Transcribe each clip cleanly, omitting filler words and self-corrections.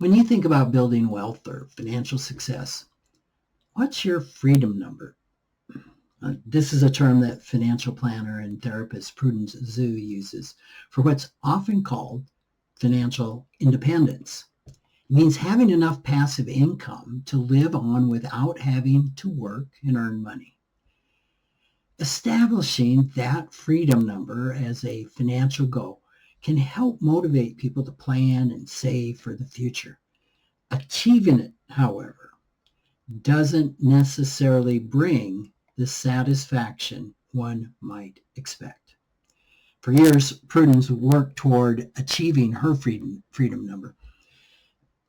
When you think about building wealth or financial success, what's your freedom number? This is a term that financial planner and therapist Prudence Zhu uses for what's often called financial independence. It means having enough passive income to live on without having to work and earn money. Establishing that freedom number as a financial goal can help motivate people to plan and save for the future. Achieving it, however, doesn't necessarily bring the satisfaction one might expect. For years, Prudence worked toward achieving her freedom number,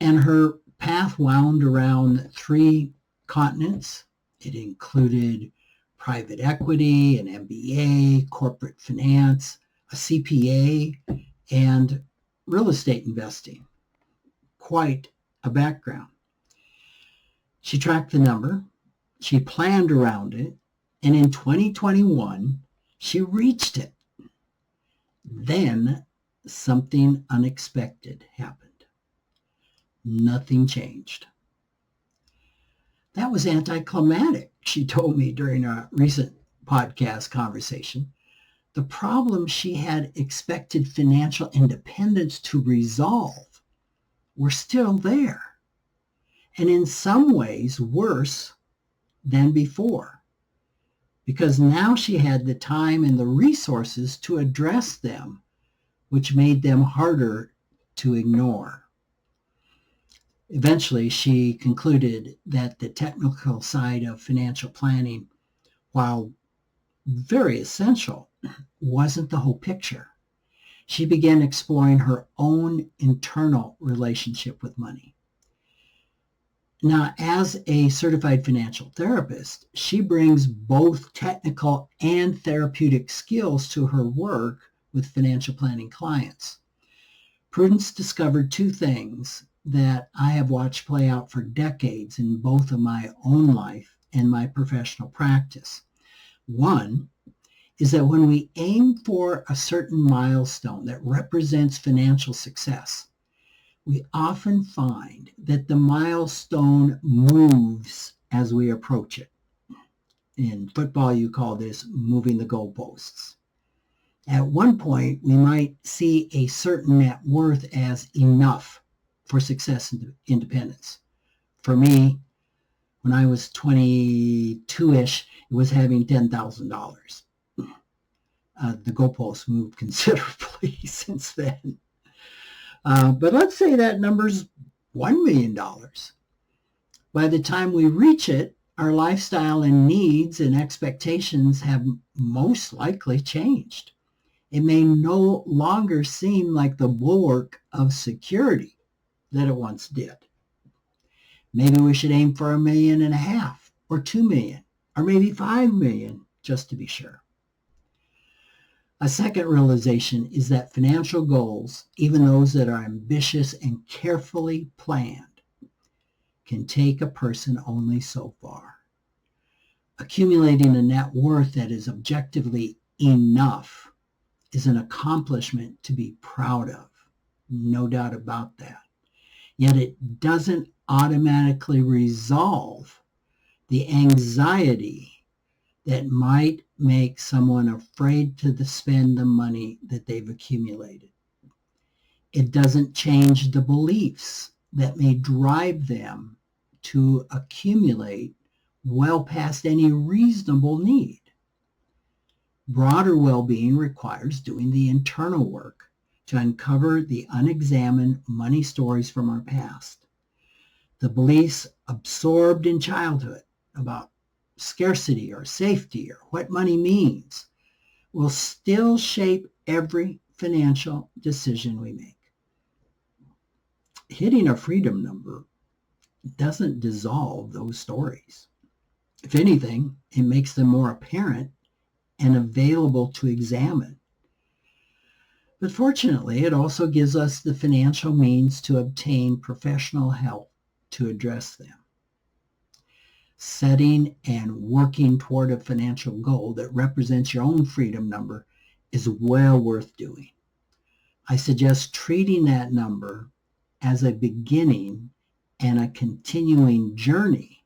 and her path wound around 3 continents. It included private equity, an MBA, corporate finance, a CPA, and real estate investing. Quite a background. She tracked the number, she planned around it, and in 2021, she reached it. Then something unexpected happened. Nothing changed. That was anticlimactic, she told me during a recent podcast conversation. The problem she had expected financial independence to resolve were still there, and in some ways worse than before, because now she had the time and the resources to address them, which made them harder to ignore. Eventually, she concluded that the technical side of financial planning, while very essential, wasn't the whole picture. She began exploring her own internal relationship with money. Now, as a certified financial therapist, she brings both technical and therapeutic skills to her work with financial planning clients. Prudence discovered 2 things that I have watched play out for decades in both of my own life and my professional practice. One is that when we aim for a certain milestone that represents financial success, we often find that the milestone moves as we approach it. In football, you call this moving the goalposts. At one point, we might see a certain net worth as enough for success and independence. For me, when I was 22-ish, it was having $10,000. The goalposts moved considerably since then. But let's say that number's $1 million. By the time we reach it, our lifestyle and needs and expectations have most likely changed. It may no longer seem like the bulwark of security that it once did. Maybe we should aim for $1.5 million or $2 million or maybe $5 million just to be sure. A second realization is that financial goals, even those that are ambitious and carefully planned, can take a person only so far. Accumulating a net worth that is objectively enough is an accomplishment to be proud of, no doubt about that. Yet it doesn't automatically resolve the anxiety that might make someone afraid to spend the money that they've accumulated. It doesn't change the beliefs that may drive them to accumulate well past any reasonable need. Broader well-being requires doing the internal work to uncover the unexamined money stories from our past. The beliefs absorbed in childhood about scarcity or safety or what money means will still shape every financial decision we make. Hitting a freedom number doesn't dissolve those stories. If anything, it makes them more apparent and available to examine. But fortunately, it also gives us the financial means to obtain professional help to address them. Setting and working toward a financial goal that represents your own freedom number is well worth doing. I suggest treating that number as a beginning and a continuing journey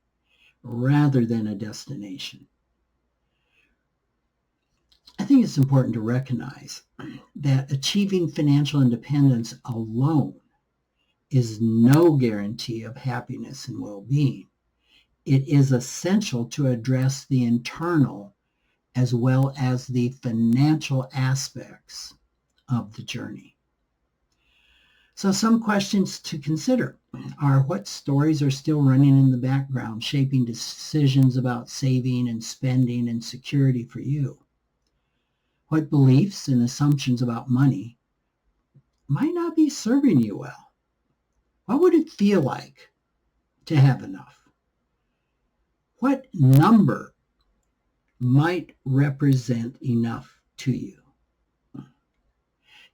rather than a destination. I think it's important to recognize that achieving financial independence alone is no guarantee of happiness and well-being. It is essential to address the internal as well as the financial aspects of the journey. So some questions to consider are: what stories are still running in the background, shaping decisions about saving and spending and security for you? What beliefs and assumptions about money might not be serving you well? What would it feel like to have enough? What number might represent enough to you?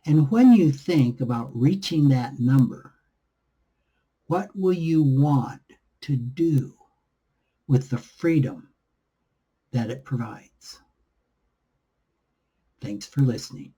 And when you think about reaching that number, what will you want to do with the freedom that it provides? Thanks for listening.